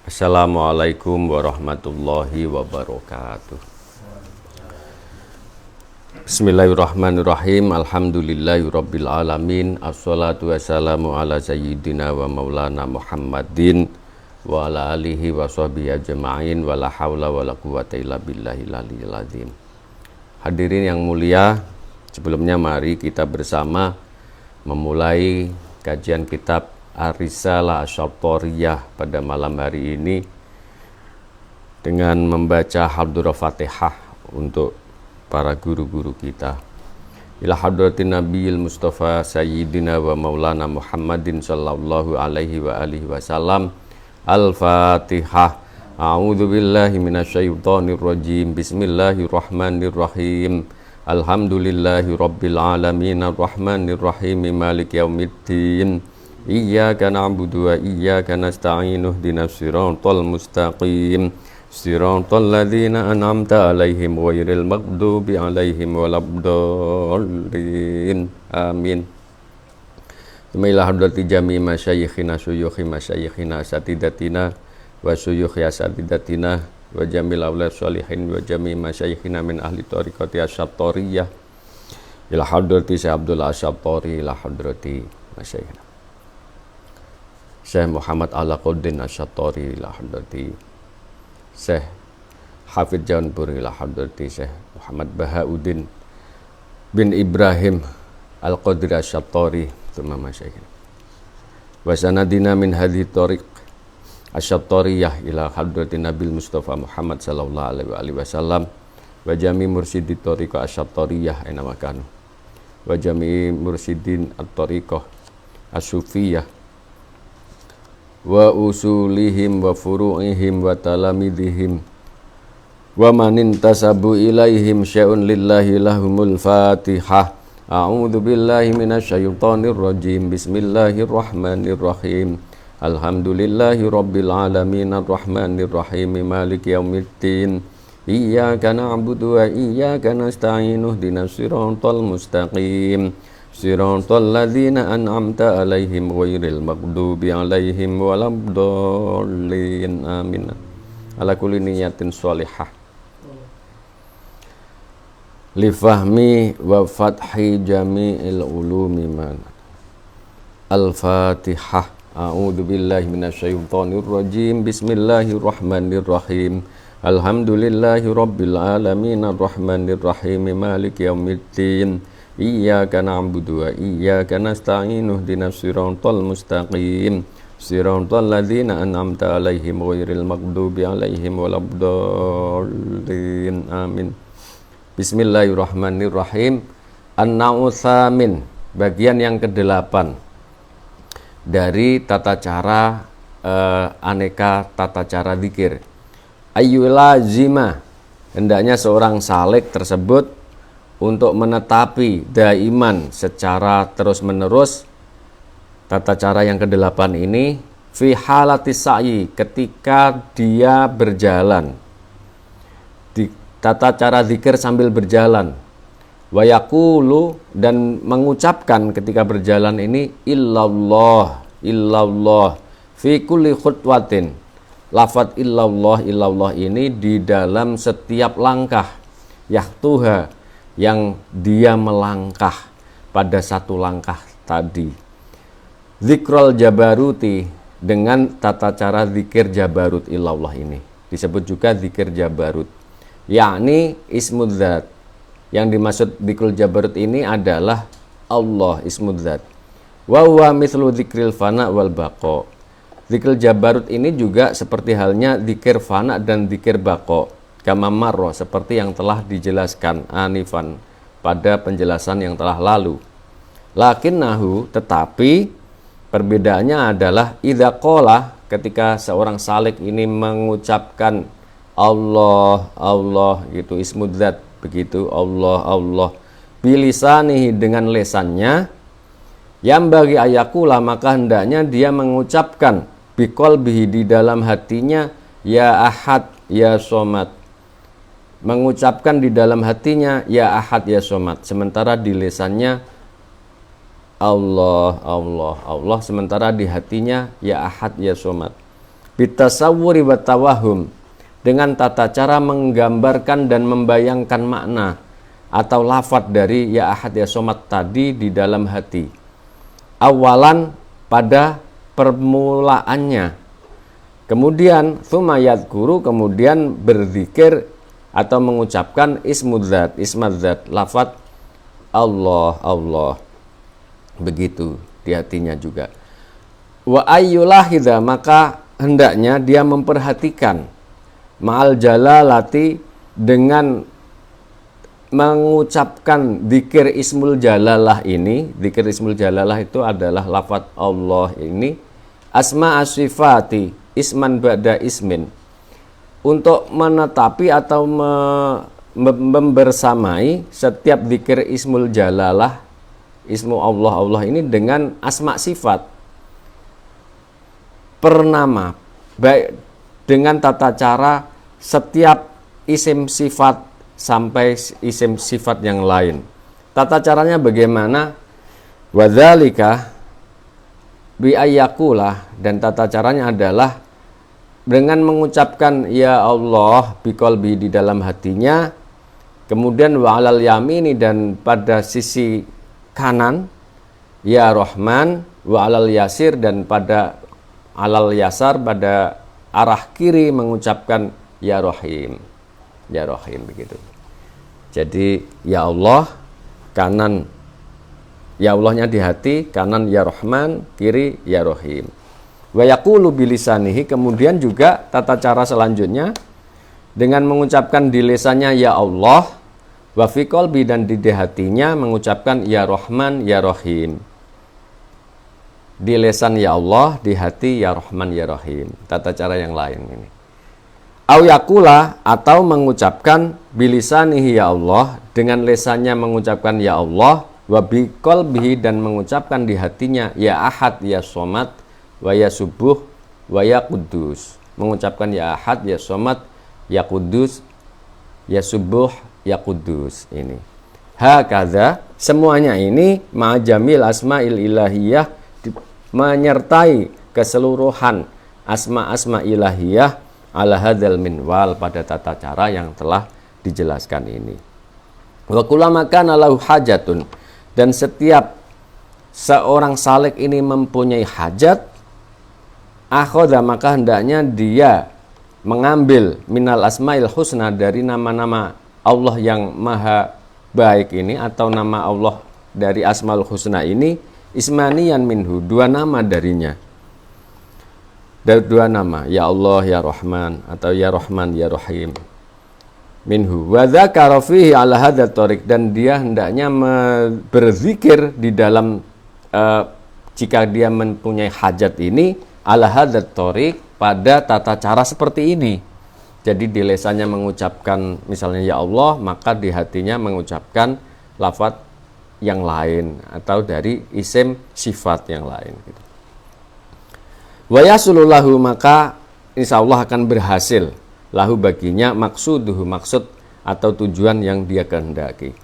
Assalamualaikum warahmatullahi wabarakatuh. Bismillahirrahmanirrahim. Alhamdulillahirabbil alamin. Assalatu wassalamu ala sayyidina wa maulana Muhammadin wa ala alihi wa sahbihi ajma'in wa la haula wa la quwwata illa billahil aliyyil azim. Hadirin yang mulia, sebelumnya mari kita bersama memulai kajian kitab Ar-Risalah Asy-Syattariyah pada malam hari ini dengan membaca Hadroh Fatihah untuk para guru-guru kita. Ila hadratin Nabiyil Mustafa Sayyidina wa Maulana Muhammadin sallallahu alaihi wa alihi wasallam. Al-Fatihah. A'udzu billahi minasyaitonir rajim. Bismillahirrahmanirrahim. Alhamdulillahi rabbil alamin arrahmanir rahim maliki yaumiddin. Iyyaka na'budu wa iyyaka nasta'in ihdinas siratal mustaqim siratal ladzina an'amta 'alaihim ghairil maghdubi 'alaihim waladdallin. Amin. Ila hadrati jami masyayikhina syuyukhi masyayikhina asatidatina wa syuyukhi asatidatina wa jamil aulad sholihin wa jami masyayikhina min ahli tariqati asy-Syattariyah ila hadrati Syekh Abdul Asy-Syattari ila hadrati masyayikhina Syekh Muhammad Alaquddin Asy-Syattari ila hadrati Syekh Hafidz Jaunpur ila hadrati Syekh Muhammad Bahauddin bin Ibrahim Al-Qadri Asy-Syattari tsumma masyayikhina wa sanadina min hadhihi tariq Asy-Syattariyah ila hadrati Nabil Mustafa Muhammad sallallahu alaihi wasallam wa jami mursyidi tariqah Asy-Syattariyah aina makanu wa jami mursyidin at-tariqah as-sufiyah wa usulihim wa furu'ihim wa talamidihim wa manin tasabu ilaihim syai'un lillahi lahumul fatihah. A'udzu billahi minasyaitonir rajim. Bismillahirrahmanirrahim. Alhamdulillahi rabbil alamin arrahmanir rahim maliki yaumiddin. Iyyaka na'budu wa iyyaka nasta'in ihdinas siratal mustaqim siratal ladzina an'amta 'alaihim ghairil maghdubi 'alaihim waladdallin. Amin. Ala kulli niyatin sholihah li fahmi wa fathi jami'il ulumi man. Al-Fatihah. A'udzu billahi minasyaitonir rajim. Bismillahirrahmanirrahim. Alhamdulillahi rabbil alamin arrahmanir rahim maliki yaumiddin. Iyyaka na'budu wa iyyaka nasta'in ihdinas siratal mustaqim siratal ladzina an'amta 'alaihim ghairil maghdubi 'alaihim waladdallin. Amin. Bismillahirrahmanirrahim. An-Na'utsamin, bagian yang ke-8 dari tata cara aneka tata cara zikir. Ayyulazima, hendaknya seorang salik tersebut untuk menetapi daiman secara terus-menerus tata cara yang ke-8 ini fi halatis sa'i, ketika dia berjalan, di tata cara zikir sambil berjalan, wa yaqulu, dan mengucapkan ketika berjalan ini illallah illallah fi kulli khutwatin. Lafaz illallah ini di dalam setiap langkah, yahtuha, yang dia melangkah pada satu langkah tadi. Zikrul jabaruti, dengan tata cara zikir jabarut illallah ini disebut juga zikir jabarut, yakni ismudzat. Yang dimaksud zikrul jabarut ini adalah Allah, ismudzat. Wa huwa mithlu zikril fana wal baqa. Zikir jabarut ini juga seperti halnya zikir fana dan zikir baqa, kama marra, seperti yang telah dijelaskan anifan pada penjelasan yang telah lalu. Lakinnahu, tetapi perbedaannya adalah idza qala, ketika seorang salik ini mengucapkan Allah Allah gitu, ismudzat begitu, Allah Allah, bilisanihi, dengan lesannya, yang bagi ayakula, maka hendaknya dia mengucapkan biqalbihi, di dalam hatinya, ya ahad ya somad, mengucapkan di dalam hatinya ya ahad ya somad, sementara di lisannya Allah Allah Allah, sementara di hatinya ya ahad ya somad. bitasawwuri wa tawahum, dengan tata cara menggambarkan dan membayangkan makna atau lafadz dari ya ahad ya somad tadi di dalam hati. Awalan pada permulaannya. Kemudian tsumma yadhkuru, kemudian berzikir atau mengucapkan ismadzat, lafadz Allah, Allah. Begitu di hatinya juga. Wa ayyulahidha, maka hendaknya dia memperhatikan ma'al jalalati, dengan mengucapkan dzikir ismul jalalah ini. Dzikir ismul jalalah itu adalah lafadz Allah ini, asma as-sifati isman ba'da ismin, untuk menetapi atau membersamai setiap dzikir ismul jalalah, ismu Allah, Allah ini dengan asma sifat pernama, baik dengan tata cara setiap isim sifat sampai isim sifat yang lain. Tata caranya bagaimana? Wadzalika bi ayyakulah, dan tata caranya adalah dengan mengucapkan ya Allah biqalbi di dalam hatinya, kemudian wa alal yamini, dan pada sisi kanan ya Rahman, wa alal yasir, dan pada alal yasar, pada arah kiri mengucapkan ya Rahim, ya Rahim, begitu. Jadi ya Allah, kanan ya Allahnya di hati, kanan ya Rahman, kiri ya Rahim. Wa yaqulu bilisanihi, kemudian juga tata cara selanjutnya dengan mengucapkan di lisannya ya Allah, wa fi qalbi, dan di hatinya mengucapkan ya Rahman ya Rahim. Di lisan ya Allah, di hati ya Rahman ya Rahim. Tata cara yang lain ini. Au yaqula, atau mengucapkan bilisanihi ya Allah, dengan lisannya mengucapkan ya Allah, wa bi qalbihi, dan mengucapkan di hatinya ya Ahad ya Somad, wa ya Subuh, wa ya Kudus. Mengucapkan ya Ahad ya Somad, ya Kudus, ya Subuh, ya Kudus ini. Hakaza, semuanya ini ma'jamil asma'il ilahiyah, menyertai keseluruhan asma-asma ilahiyah ala hadzal minwal, pada tata cara yang telah dijelaskan ini. Wa kullama kana lahu hajatun, dan setiap seorang salik ini mempunyai hajat, akhadha, maka hendaknya dia mengambil minal asmail husna, dari nama-nama Allah yang maha baik ini, atau nama Allah dari asmaul husna ini, ismaniyan minhu, dua nama darinya. Dari dua nama, ya Allah ya Rahman, atau ya Rahman ya Rahim. Minhu wa dzakara fihi ala hadzal tariq, dan dia hendaknya berzikir di dalam jika dia mempunyai hajat ini ala hadzal tariq, pada tata cara seperti ini. Jadi di lisannya mengucapkan misalnya ya Allah, maka di hatinya mengucapkan lafadz yang lain atau dari isim sifat yang lain gitu. Wa yasulullahu, maka insyaallah akan berhasil lahu baginya maksuduhu, maksud atau tujuan yang dia kehendaki.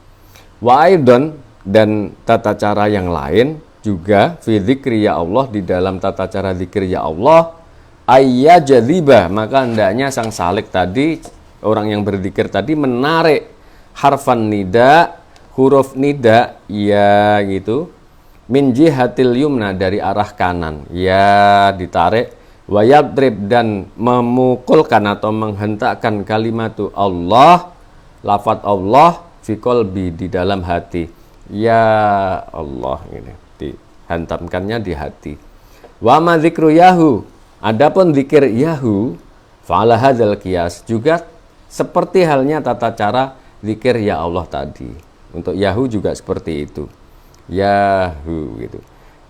Wa aidon, dan tata cara yang lain juga fi dzikri ya Allah, di dalam tata cara zikir ya Allah, ayyajdziba, maka hendaknya sang salik tadi, orang yang berzikir tadi, menarik harfan nida, huruf nida ya gitu, min jihatil yumna, dari arah kanan ya ditarik, wa yadrib, dan memukulkan atau menghentakkan kalimatu Allah, lafadz Allah, fi qalbi, di dalam hati, ya Allah, ini dihantamkannya di hati. Wa ma dzikru yahu, adapun zikir yahu, fa'ala hadzal qiyas, juga seperti halnya tata cara zikir ya Allah tadi. Untuk yahu juga seperti itu, yahu gitu.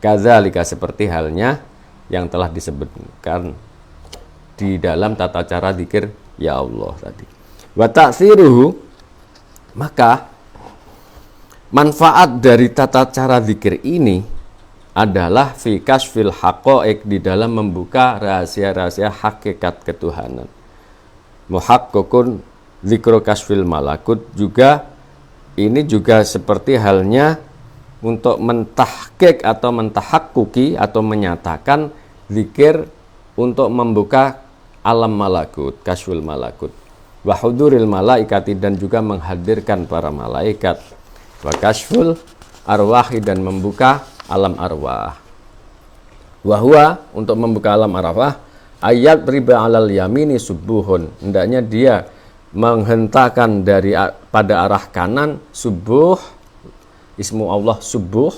Kadzalika, seperti halnya yang telah disebutkan di dalam tata cara zikir ya Allah tadi. Wa ta'siruhu, maka manfaat dari tata cara zikir ini adalah fi kasfil haqaiq, di dalam membuka rahasia-rahasia hakikat ketuhanan. Muhaqqaqun zikru kasfil malakut, juga ini juga seperti halnya untuk mentahqiq atau mentahakkuki atau menyatakan zikir untuk membuka alam malakut, kasyful malakut, wa huduril malaikati, dan juga menghadirkan para malaikat, wa kasyful arwahi, dan membuka alam arwah. Wa huwa, untuk membuka alam arwah, ayat riba alal yamini subuhun, hendaknya dia menghentakkan dari pada arah kanan subuh, ismu Allah subuh,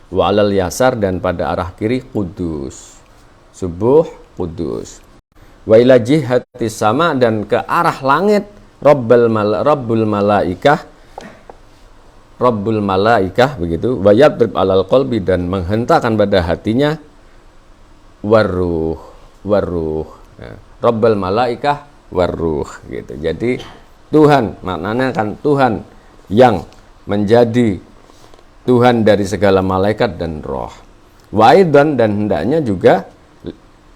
wa alal yasar, dan pada arah kiri kudus, subuh kudus, wa ila jihati sama, dan ke arah langit rabbul malaikah begitu, wa yadrib alal qalbi, dan menghentakkan pada hatinya waruh ya. Rabbul malaikah waruh gitu. Jadi Tuhan, maknanya kan Tuhan yang menjadi Tuhan dari segala malaikat dan roh. Waidan, dan hendaknya juga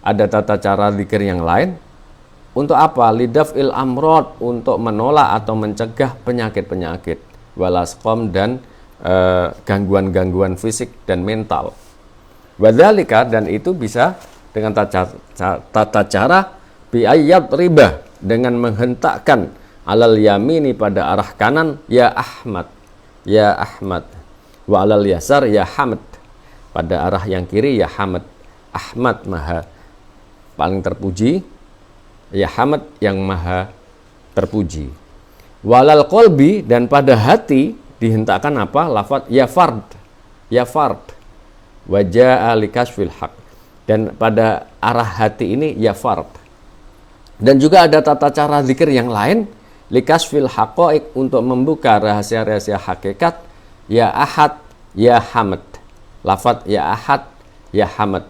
ada tata cara zikir yang lain. Untuk apa? Lidaf'il amrod, untuk menolak atau mencegah penyakit-penyakit, walasqom, dan gangguan-gangguan fisik dan mental. Wadzalika, dan itu bisa dengan tata cara bi'ayyad riba, dengan menghentakkan alal yamini, pada arah kanan, ya Ahmad, ya Ahmad, wa alal yasar, ya Hamad, pada arah yang kiri, ya Hamad. Ahmad maha paling terpuji, ya Hamad yang maha terpuji. Walal qalbi, dan pada hati dihentakkan apa? Lafaz ya fard, ya fard, wajah alikasfil haq, dan pada arah hati ini ya fard. Dan juga ada tata cara zikir yang lain, likasfil haqaiq, untuk membuka rahasia-rahasia hakikat, ya ahad, ya hamad, lafaz ya ahad, ya hamad,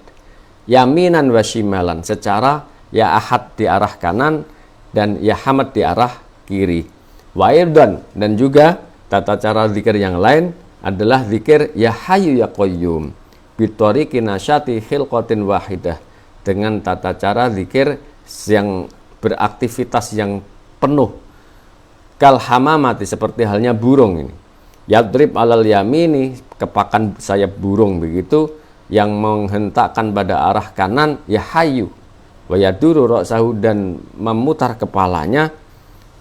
yaminan wa shimalan, secara ya ahad di arah kanan dan ya hamad di arah kiri. Waidan, dan juga tata cara zikir yang lain adalah zikir ya hayyu ya qayyum bitoriqi nasyati khilqatin wahidah, dengan tata cara zikir yang beraktivitas yang penuh, kal hamamati, seperti halnya burung ini, yadrib alal yamini, kepakan sayap burung begitu, yang menghentakkan pada arah kanan, ya hayyu, wa yaduru ra'sahu, dan memutar kepalanya,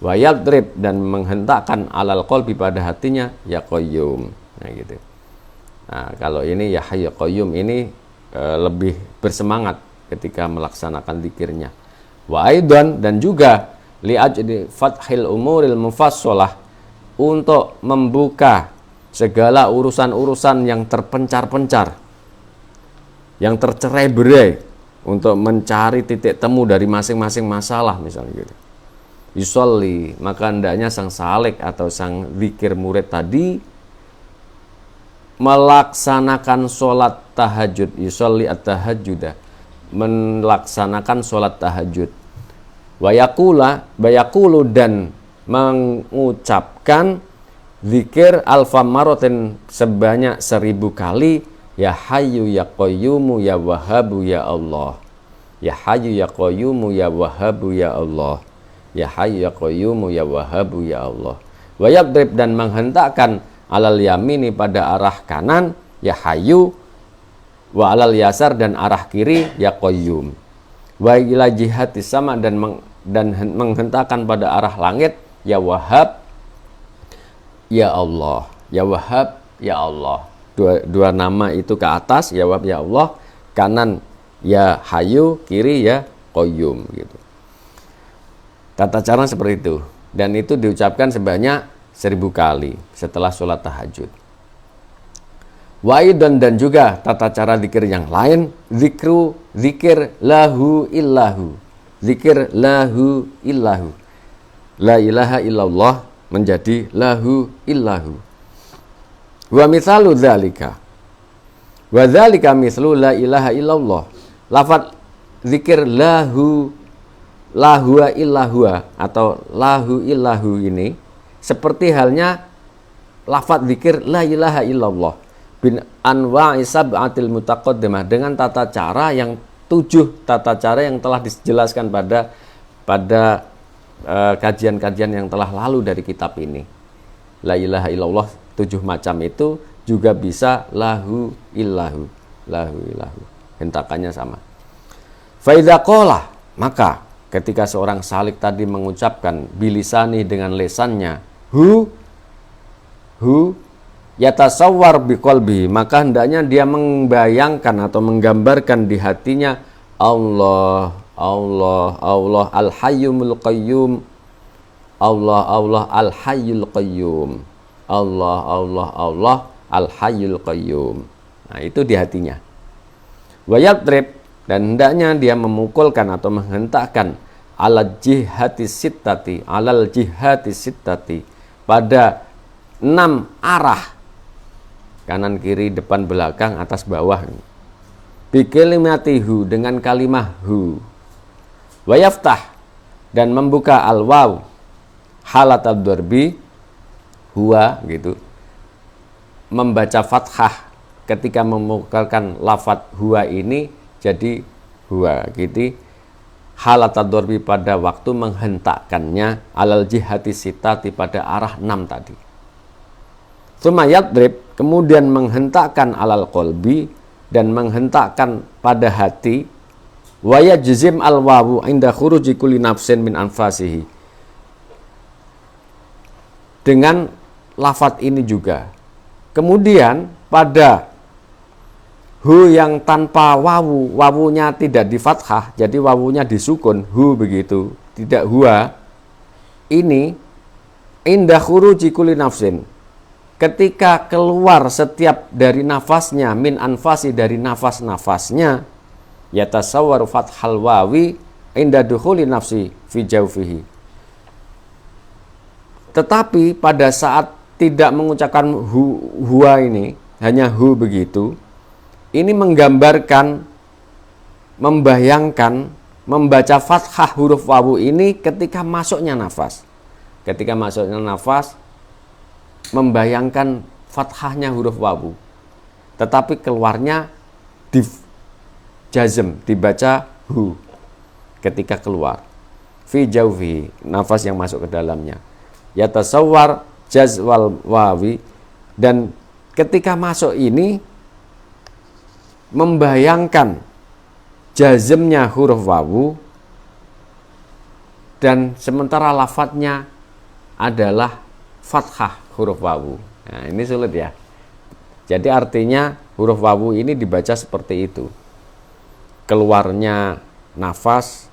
wa yadrib, dan menghentakkan alal qalbi, pada hatinya, ya qayyum. Nah gitu. Nah, kalau ini ya hayyu qayyum ini lebih bersemangat ketika melaksanakan zikirnya. Wa aidan, dan juga li'ajli fathil umuril mufassalah, untuk membuka segala urusan-urusan yang terpencar-pencar, yang tercerai-berai, untuk mencari titik temu dari masing-masing masalah, misalnya gitu. Yusolli, maka hendaknya sang salik atau sang zikir murid tadi melaksanakan sholat tahajud, yusolli at-tahajjudah, melaksanakan sholat tahajud, bayakulu, dan mengucapkan zikir alfa marotin, sebanyak 1000 kali, ya hayyu ya qayyumu ya wahabu ya Allah, ya hayyu ya qayyumu ya wahabu ya Allah, ya hayyu ya qayyumu ya wahabu ya Allah. Wa yadrib, dan menghentakkan alal yamini, pada arah kanan, ya hayyu, wa alal yasar, dan arah kiri, ya qayyum, wa ila jihati sama, dan menghentakkan pada arah langit, ya wahab ya Allah, ya wahab ya Allah. Dua nama itu ke atas, ya wahab ya Allah, kanan ya hayyu, kiri ya qayyum gitu. Tata cara seperti itu, dan itu diucapkan sebanyak 1000 kali setelah sholat tahajud. Waidan, dan juga tata cara zikir yang lain, zikir lahu illahu, zikir lahu illahu, la ilaha illallah menjadi lahu illahu. Wa mithalu dzalika, wa dzalika mithlu la ilaha illallah. Lafaz zikir lahu illahua atau lahu illahu ini seperti halnya lafaz zikir la ilaha illallah bin anwa'i sab'atil mutaqaddimah, dengan tata cara yang 7 tata cara yang telah dijelaskan pada kajian-kajian yang telah lalu dari kitab ini. La ilaha illallah 7 macam itu juga bisa lahu illahu, hentakannya sama. Fa idza qala, maka ketika seorang salik tadi mengucapkan bilisani dengan lesannya, hu yatasawwar biqalbihi, maka hendaknya dia membayangkan atau menggambarkan di hatinya Allah, Allah, Allah al-hayyul qayyum, Allah, Allah al-hayyul qayyum, Allah, Allah, Allah al-hayyul qayyum. Nah, itu di hatinya. Wa yadrib, dan hendaknya dia memukulkan atau menghentakkan alal jihati sittati, alal jihati sittati, pada 6 arah, kanan kiri depan belakang atas bawah, bikalimatihu, dengan kalimah hu, wa yaftah, dan membuka al waw halat ad-darbi huwa, gitu, membaca fathah ketika memukarkan lafadz huwa ini jadi huwa, gitu, halat ad-darbi, pada waktu menghentakkannya, alal jihati sitati, pada arah 6 tadi. Tsumma yadrib, kemudian menghentakkan alal qalbi, dan menghentakkan pada hati, wa yajzim al wawu inda khuruji kulli nafsin min anfasihi, dengan lafadz ini juga. Kemudian pada hu yang tanpa wawu, wawunya tidak di fathah, jadi wawunya disukun, hu begitu, tidak huwa, ini inda khuruji kulli nafsin, ketika keluar setiap dari nafasnya, min anfasi, dari nafas-nafasnya, yatasawwaru fathal wawi inda dukhuli nafsi fi jawfihi. Tetapi pada saat tidak mengucapkan huwa ini, hanya hu begitu, ini menggambarkan, membayangkan, membaca fathah huruf wawu ini ketika masuknya nafas. Ketika masuknya nafas, membayangkan fathahnya huruf wawu, tetapi keluarnya di jazm, dibaca hu ketika keluar, fi jawfi, nafas yang masuk ke dalamnya, yatasawwar jazwal wawi, dan ketika masuk ini membayangkan jazmnya huruf wawu, dan sementara lafadznya adalah fathah huruf wawu. Nah, ini sulit ya. Jadi artinya huruf wawu ini dibaca seperti itu. Keluarnya nafas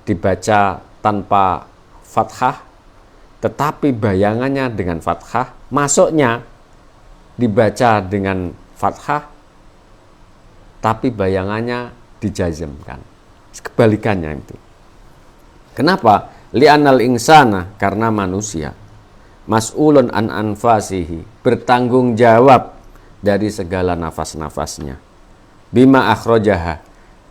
dibaca tanpa fathah, tetapi bayangannya dengan fathah. Masuknya dibaca dengan fathah, tapi bayangannya dijazmkan. Kebalikannya itu. Kenapa? Li'anal insana, karena manusia mas'ulun an anfasihi, bertanggung jawab dari segala nafas-nafasnya, bima akhrajaha,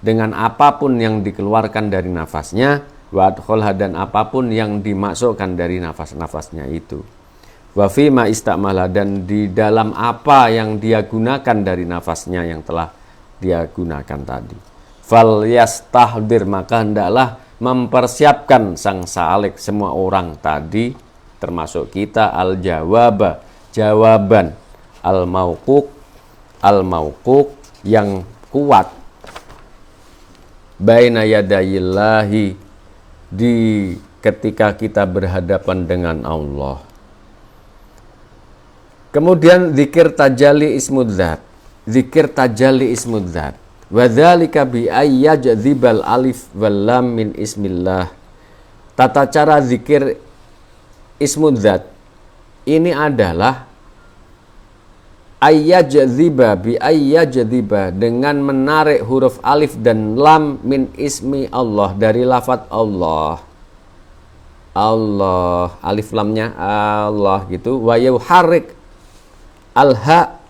dengan apapun yang dikeluarkan dari nafasnya, wa adkhalha, dan apapun yang dimasukkan dari nafas-nafasnya itu, wa fima istamala, dan di dalam apa yang dia gunakan dari nafasnya yang telah dia gunakan tadi. Fal yastahdir, maka hendaklah mempersiapkan sang salik, semua orang tadi termasuk kita, al jawaba, jawaban, al mauquk yang kuat, baina yadayillahi, di ketika kita berhadapan dengan Allah. Kemudian zikir tajalli ismudzat, zikir tajalli ismudzat, wa dzalika bi ayyajdzibal alif wal lam min ismillah. Tata cara zikir ismudzat ini adalah ayyajdziba, bi ayyajdziba, dengan menarik huruf alif dan lam min ismi Allah, dari lafadz Allah. Allah, alif lamnya Allah gitu, wa yuharrik al-ha,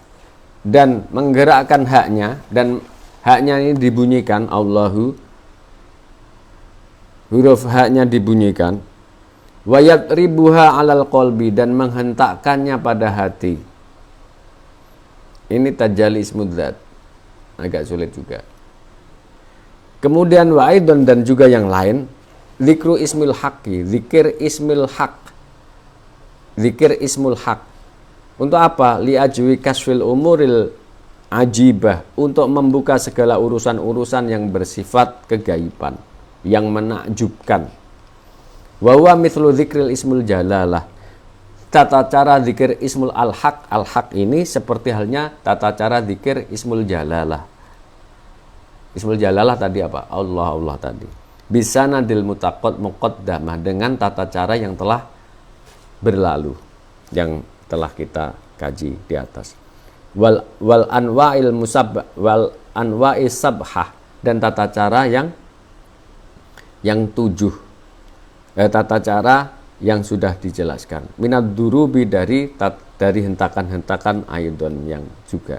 dan menggerakkan haknya, dan haknya ini dibunyikan, Allahu, huruf haknya dibunyikan, wa yadribuha alal qalbi, dan menghentakkannya pada hati. Ini tajalli ismudzat, agak sulit juga. Kemudian wa aidon, dan juga yang lain, zikru ismil haqqi, zikir ismil haq, zikir ismul haq. Untuk apa? Li ajwi kasfil umuril ajibah, untuk membuka segala urusan-urusan yang bersifat kegaiban, yang menakjubkan. Wa huwa mithlu dzikril ismul jalalah. Tata cara zikir ismul al-haq. Al-haq ini seperti halnya tata cara zikir ismul jalalah. Ismul jalalah tadi apa? Allah, Allah tadi. Bisa nadil muqaddamah, dengan tata cara yang telah berlalu, yang telah kita kaji di atas. Wal anwa'il musab wal anwa'is sabhah, dan tata cara yang 7. Tata cara yang sudah dijelaskan. Minad durubi, dari hentakan-hentakan aidon yang juga.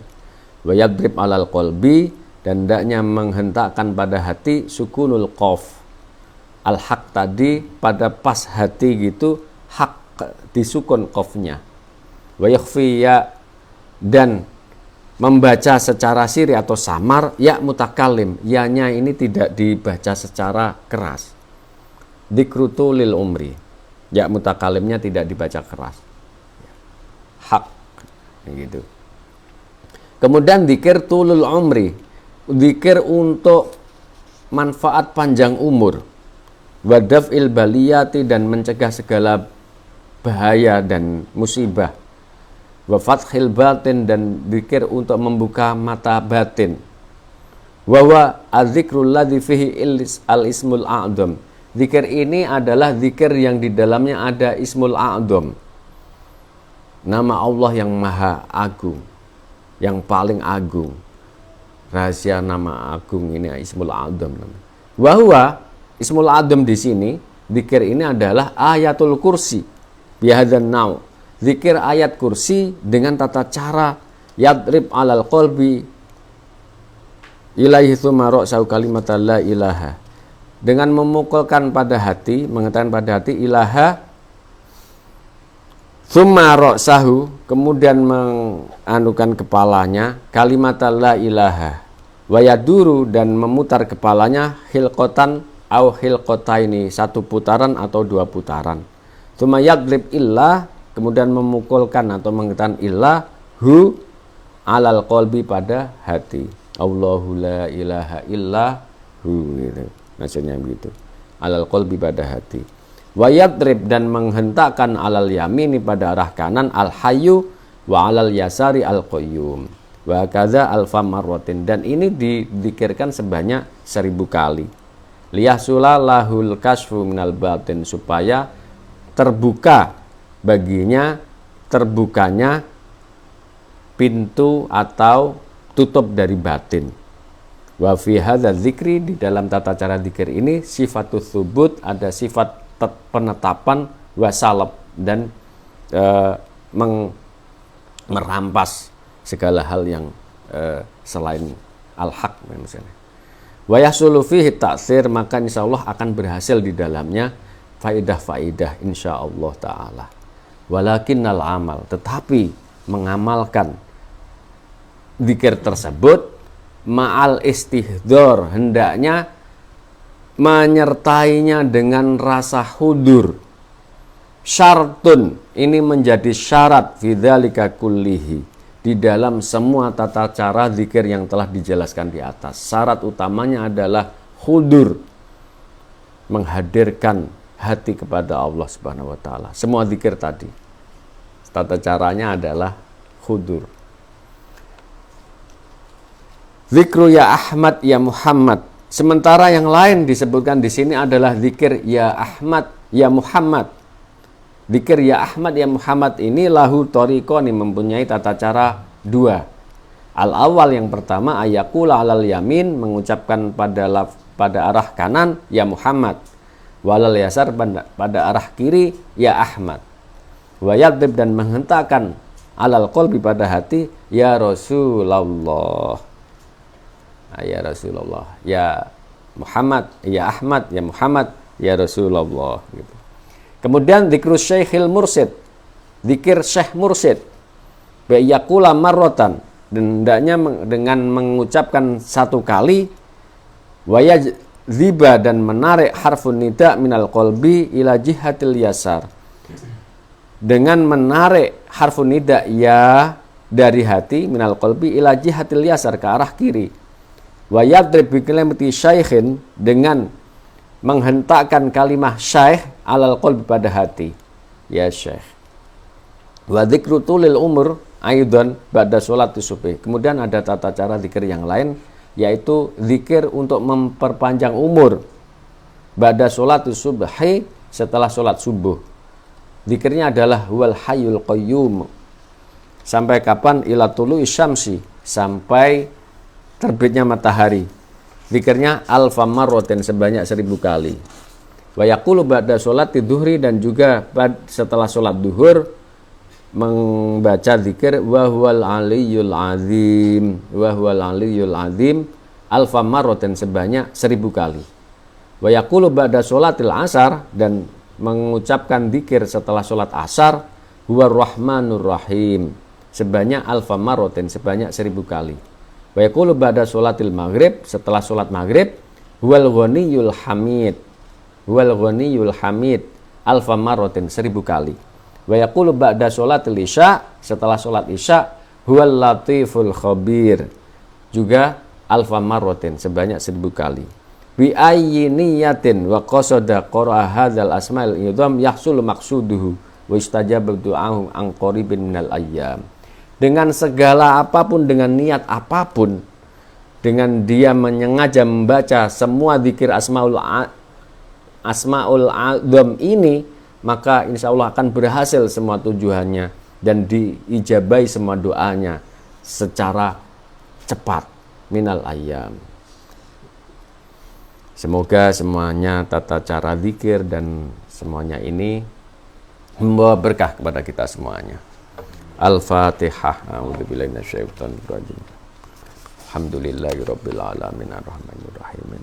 Wa yadrib alal qalbi, dan hendaknya menghentakkan pada hati sukunul qaf. Al-haq tadi pada pas hati gitu, hak disukun qafnya. Wa yakhfi ya, dan membaca secara siri atau samar, ya mutakalim, ya-nya ini tidak dibaca secara keras. Dzikrutu lil umri, ya mutakalimnya tidak dibaca keras. Hak gitu. Kemudian dzikir tulul umri, dzikir untuk manfaat panjang umur. Wadaf'il baliyati, dan mencegah segala bahaya dan musibah. Wa fathil batin, dan dzikir untuk membuka mata batin. Wa huwa adzikrul ladzi fihi al-ismul a'dzam. Dzikir ini adalah dzikir yang di dalamnya ada ismul a'dzam. Nama Allah yang maha agung, yang paling agung. Rahasia nama agung ini ismul a'dzam. Wa huwa ismul a'dzam di sini, dzikir ini adalah ayatul kursi. Bihadzan nau, zikir ayat kursi dengan tata cara yadrib alal qalbi ilaihi tsumma ra'sau kalimata la ilaha, dengan memukulkan pada hati, mengatakan pada hati ilaha, tsumma ra'sahu, kemudian menganukan kepalanya kalimata la ilaha, wa yaduru, dan memutar kepalanya hilqatan au hilqataini, 1 putaran atau 2 putaran. Tsumma yadrib illah, kemudian memukulkan atau mengatakan illah hu alal qalbi, pada hati. Allahu la ilaha illa hu, gitu. Maksudnya begitu. Alal qalbi, pada hati. Wa yadrib, dan menghentakkan alal yamini, pada arah kanan, al hayyu, wa alal yasari al qayyum. Wa kadza alfa marratin, dan ini dizikirkan sebanyak 1000 kali. Liyahsula lahul kasfu minal batin, supaya terbuka baginya, terbukanya pintu atau tutup dari batin. Wa fi hadza dzikri, di dalam tata cara zikir ini, sifatus tsubut, ada sifat penetapan, wasalab, dan merampas segala hal yang selain al-haq misalnya. Wa yahsulu fihi ta'sir, maka insyaallah akan berhasil di dalamnya faidah-faidah insyaallah taala. Walakinnal amal, tetapi mengamalkan zikir tersebut ma'al istihdor, hendaknya menyertainya dengan rasa hudur. Syartun, ini menjadi syarat fidzalika kullihi, di dalam semua tata cara zikir yang telah dijelaskan di atas. Syarat utamanya adalah hudur, menghadirkan hati kepada Allah Subhanahu wa taala. Semua zikir tadi tata caranya adalah hudur. Zikru ya Ahmad ya Muhammad. Sementara yang lain disebutkan di sini adalah zikir ya Ahmad ya Muhammad. Zikir ya Ahmad ya Muhammad ini lahu tariqani, mempunyai tata cara 2. Al-awwal, yang pertama, ayakula alal yamin, mengucapkan pada arah kanan ya Muhammad. Walal yasar, pada arah kiri ya Ahmad. Wa yadrib, dan menghentakkan alal qalbi, pada hati ya Rasulullah. Ya Rasulullah, ya Muhammad, ya Ahmad, ya Muhammad, ya Rasulullah gitu. Kemudian dzikrus syekhil mursyid, zikir syekh mursyid, bayakula marrotan, dan hendaknya dengan mengucapkan 1 kali, waya ziba, dan menarik harfun nida minal qalbi ila jihatil yasar, dengan menarik harfun nida ya dari hati minal qalbi ila jihatil yasar ke arah kiri. Wa yadrib bi kalimati syaikhin dengan menghentakkan kalimah syaikh alal qalbi pada hati. Ya syekh. Wa dzikru tulil umur aidan ba'da sholati subhi. Kemudian ada tata cara zikir yang lain, yaitu zikir untuk memperpanjang umur ba'da sholati subhi, setelah sholat subuh. Zikirnya adalah huwal hayyul qayyum. Sampai kapan? Ila tulu'i syamsi, sampai terbitnya matahari. Zikirnya alfa marratin, sebanyak 1000 kali. Wa yaqulu ba'da sholati duhri, dan juga setelah sholat duhur membaca zikir wa huwal aliyyul azim, wa huwal aliyyul azim alfa marratin, sebanyak 1000 kali. Wa yaqulu ba'da sholatil asar, dan mengucapkan zikir setelah sholat asar huwar rahmanur rahim, sebanyak alfa marratin, sebanyak 1000 kali. Wa yaqulu ba'da sholatil maghrib, setelah sholat maghrib huwal ghaniyul hamid, huwal ghaniyul hamid alfa marratin, 1000 kali. Wa yaqulu ba'da sholatil isya, setelah sholat isya huwal latiful khabir, juga alfa marratin, sebanyak 1000 kali. Bi ayyi niyatin wa qasada qara'a hadzal asma'il idham yahsul maqsuduhu wa istajabu du'ahu an qaribin minal ayyam. Dengan segala apapun, dengan niat apapun, dengan dia menyengaja membaca semua zikir asmaul adzam ini, maka insya Allah akan berhasil semua tujuannya dan diijabai semua doanya secara cepat minal ayyam. Semoga semuanya tata cara zikir dan semuanya ini membawa berkah kepada kita semuanya. Al-Fatihah. A'udzubillahi minasyaitonir rajim. Alhamdulillahirabbil alamin arrahmanir rahim.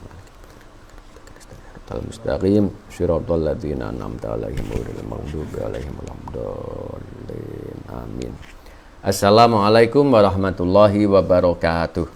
Al-mustaqim shiratal ladzina an'amta 'alaihim ghairil maghdubi 'alaihim waladdallin. Amin. Assalamualaikum warahmatullahi wabarakatuh.